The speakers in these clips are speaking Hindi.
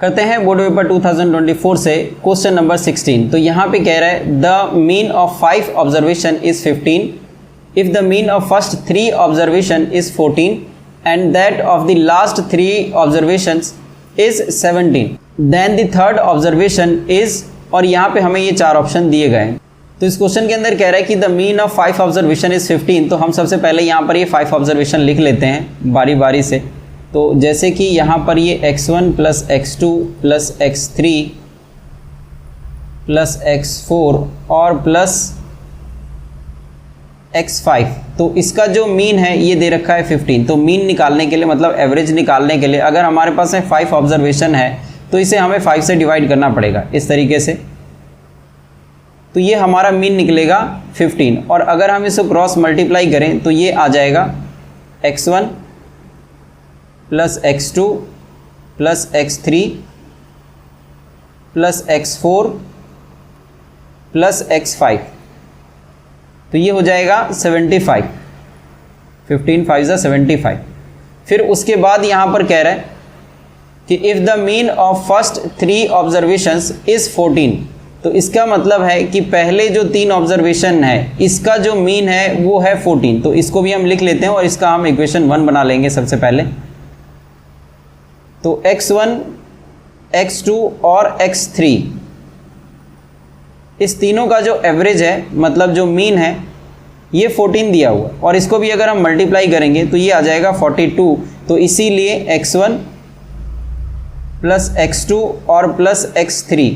करते हैं बोर्ड पेपर 2024 से क्वेश्चन नंबर 16। तो यहाँ पे कह रहा है the mean of 5 observation is 15 if the mean of first 3 observation is 14 and that of the last 3 observations is 17 then the third observation is, और यहाँ पे हमें ये 4 ऑप्शन दिए गए हैं। तो इस क्वेश्चन के अंदर कह रहा है कि the mean of 5 observation is 15। तो हम सबसे पहले यहाँ पर ये 5 ऑब्जर्वेशन लिख लेते हैं बारी बारी से। तो जैसे कि यहाँ पर ये x1 plus x2 plus x3 plus x4 और प्लस x5, तो इसका जो मीन है ये दे रखा है 15। तो मीन निकालने के लिए, मतलब एवरेज निकालने के लिए, अगर हमारे पास में 5 ऑब्जर्वेशन है तो इसे हमें 5 से डिवाइड करना पड़ेगा इस तरीके से। तो ये हमारा मीन निकलेगा 15, और अगर हम इसको क्रॉस मल्टीप्लाई करें तो ये आ जाएगा x1 plus x2 plus x3 plus x4 plus x5, तो ये हो जाएगा 75। 15 5 ज़ा 75। फिर उसके बाद यहाँ पर कह रहा है कि if the mean of first 3 observations is 14, तो इसका मतलब है कि पहले जो 3 ऑब्जर्वेशन है इसका जो मीन है वो है 14। तो इसको भी हम लिख लेते हैं और इसका हम इक्वेशन 1 बना लेंगे सबसे पहले। तो x1 x2 और x3 इस तीनों का जो एवरेज है, मतलब जो मीन है, ये 14 दिया हुआ, और इसको भी अगर हम मल्टीप्लाई करेंगे तो ये आ जाएगा 42। तो इसीलिए x1 प्लस x2 और प्लस x3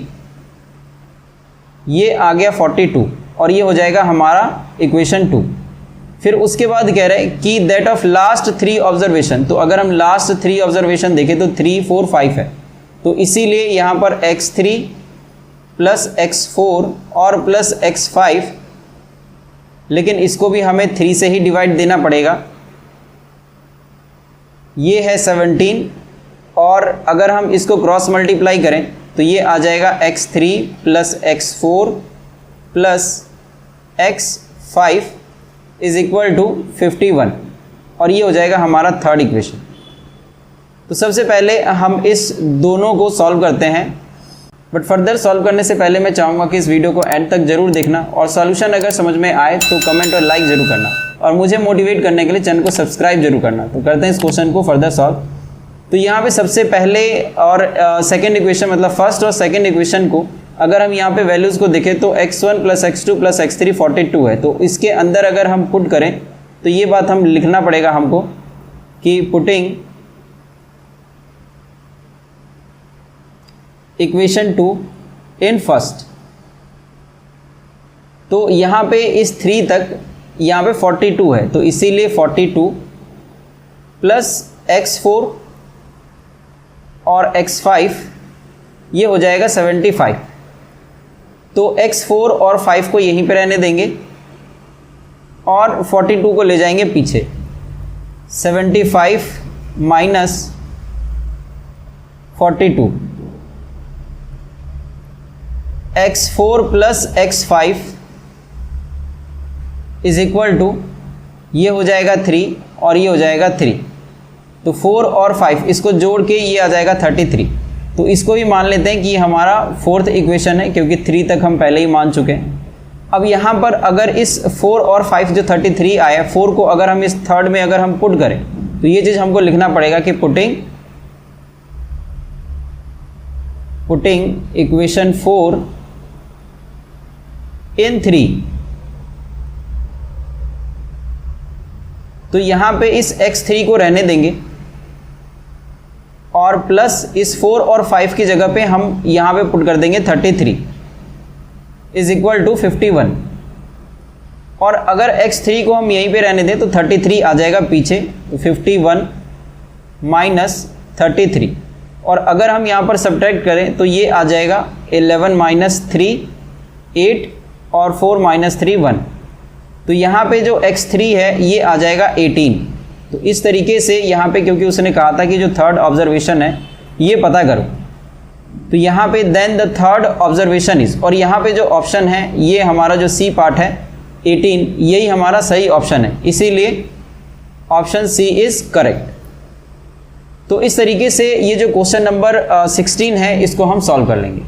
ये आ गया 42, और ये हो जाएगा हमारा इक्वेशन 2। फिर उसके बाद कह रहे हैं कि दैट ऑफ लास्ट 3 ऑब्जर्वेशन, तो अगर हम लास्ट 3 ऑब्जर्वेशन देखें तो 3 4 5 है, तो इसीलिए यहाँ पर x3 प्लस x4 और प्लस x5, लेकिन इसको भी हमें 3 से ही डिवाइड देना पड़ेगा। ये है 17, और अगर हम इसको क्रॉस मल्टीप्लाई करें तो ये आ जाएगा x3 plus x4 plus x5 is equal to 51, और ये हो जाएगा हमारा थर्ड इक्वेशन। तो सबसे पहले हम इस दोनों को सॉल्व करते हैं, बट फर्दर सॉल्व करने से पहले मैं चाहूँगा कि इस वीडियो को एंड तक जरूर देखना, और सॉल्यूशन अगर समझ में आए तो कमेंट और लाइक जरूर करना, और मुझे मोटिवेट करने के लिए चैनल को सब्सक्राइब जरूर करना। तो करते हैं इस क्वेश्चन को फर्दर सॉल्व। तो यहाँ पे सबसे पहले और सेकेंड इक्वेशन, मतलब फर्स्ट और सेकेंड इक्वेशन को अगर हम यहाँ पे वैल्यूज़ को देखें तो x1 plus x2 plus x3 42 है। तो इसके अंदर अगर हम पुट करें तो ये बात हम लिखना पड़ेगा हमको कि पुटिंग इक्वेशन 2 इन फर्स्ट। तो यहाँ पे इस 3 तक यहाँ पे 42 है, तो इसीलिए 42 प्लस x4 और x5 ये हो जाएगा 75। तो x4 और 5 को यहीं पे रहने देंगे और 42 को ले जाएंगे पीछे। 75 minus 42, x4 plus x5 is equal to, ये हो जाएगा 3 और ये हो जाएगा 3। तो 4 और 5 इसको जोड़ के ये आ जाएगा 33। तो इसको भी मान लेते हैं कि हमारा फोर्थ इक्वेशन है, क्योंकि 3 तक हम पहले ही मान चुके हैं। अब यहाँ पर अगर इस 4 और 5 जो 33 आया, 4 को अगर हम इस थर्ड में अगर हम पुट करें तो ये चीज़ हमको लिखना पड़ेगा कि पुटिंग इक्वेशन 4 इन 3। तो यहाँ पे इस x3 को रहने देंगे और प्लस इस 4 और 5 की जगह पे हम यहाँ पे पुट कर देंगे 33 इज इक्वल टू 51। और अगर x3 को हम यहीं पे रहने दें तो 33 आ जाएगा पीछे, 51 माइनस 33। और अगर हम यहाँ पर सब्ट्रैक्ट करें तो ये आ जाएगा 11 माइनस 3 8 और 4 माइनस 3 1। तो यहाँ पे जो x3 है ये आ जाएगा 18। तो इस तरीके से यहाँ पे, क्योंकि उसने कहा था कि जो थर्ड ऑब्जर्वेशन है ये पता करो, तो यहाँ पे then the third observation is, और यहाँ पे जो ऑप्शन है ये हमारा जो सी पार्ट है 18, यही हमारा सही ऑप्शन है, इसीलिए ऑप्शन सी इज करेक्ट। तो इस तरीके से ये जो क्वेश्चन नंबर 16 है इसको हम सॉल्व कर लेंगे।